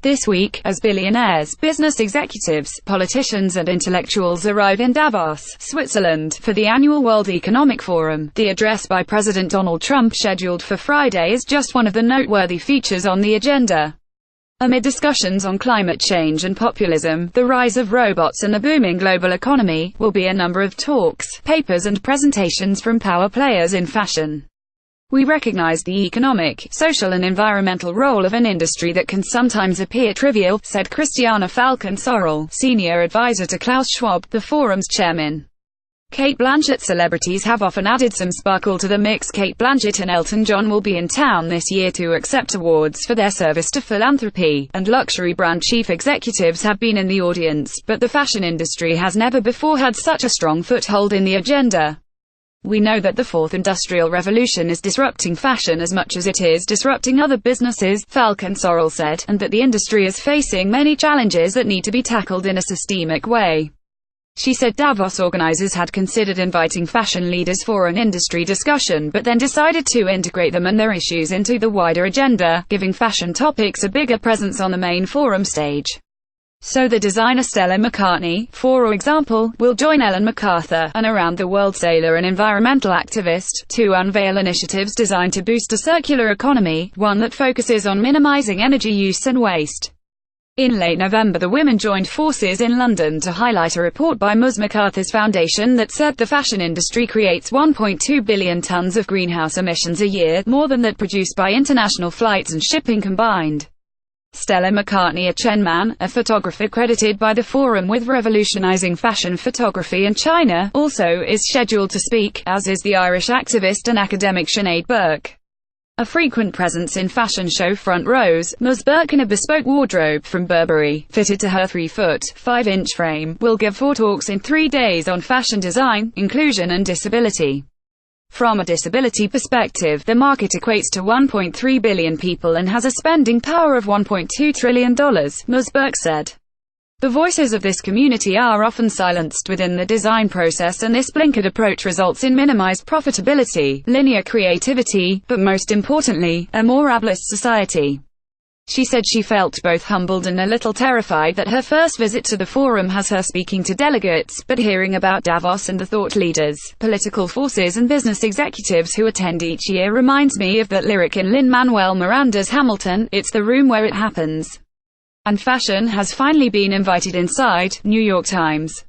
This week, as billionaires, business executives, politicians and intellectuals arrive in Davos, Switzerland, for the annual World Economic Forum, the address by President Donald Trump scheduled for Friday is just one of the noteworthy features on the agenda. Amid discussions on climate change and populism, the rise of robots and the booming global economy, will be a number of talks, papers and presentations from power players in fashion. We recognize the economic, social and environmental role of an industry that can sometimes appear trivial, said Christiana Falcon-Sorrell, senior advisor to Klaus Schwab, the forum's chairman. Cate Blanchett. Celebrities have often added some sparkle to the mix. Cate Blanchett and Elton John will be in town this year to accept awards for their service to philanthropy, and luxury brand chief executives have been in the audience, but the fashion industry has never before had such a strong foothold in the agenda. We know that the fourth industrial revolution is disrupting fashion as much as it is disrupting other businesses, Falcon-Sorrell said, and that the industry is facing many challenges that need to be tackled in a systemic way. She said Davos organizers had considered inviting fashion leaders for an industry discussion but then decided to integrate them and their issues into the wider agenda, giving fashion topics a bigger presence on the main forum stage. So the designer Stella McCartney, for example, will join Ellen MacArthur, an around-the-world sailor and environmental activist, to unveil initiatives designed to boost a circular economy, one that focuses on minimizing energy use and waste. In late November, the women joined forces in London to highlight a report by Ms. MacArthur's foundation that said the fashion industry creates 1.2 billion tons of greenhouse emissions a year, more than that produced by international flights and shipping combined. Stella McCartney, a Chen Man, a photographer credited by the forum with revolutionizing fashion photography in China, also is scheduled to speak, as is the Irish activist and academic Sinead Burke. A frequent presence in fashion show front rows, Ms. Burke, in a bespoke wardrobe from Burberry, fitted to her 3-foot, 5-inch frame, will give 4 talks in 3 days on fashion design, inclusion and disability. From a disability perspective, the market equates to 1.3 billion people and has a spending power of $1.2 trillion, Ms. Burke said. The voices of this community are often silenced within the design process, and this blinkered approach results in minimized profitability, linear creativity, but most importantly, a more ableist society. She said she felt both humbled and a little terrified that her first visit to the forum has her speaking to delegates, but hearing about Davos and the thought leaders, political forces and business executives who attend each year reminds me of that lyric in Lin-Manuel Miranda's Hamilton, "It's the room where it happens." And fashion has finally been invited inside. New York Times.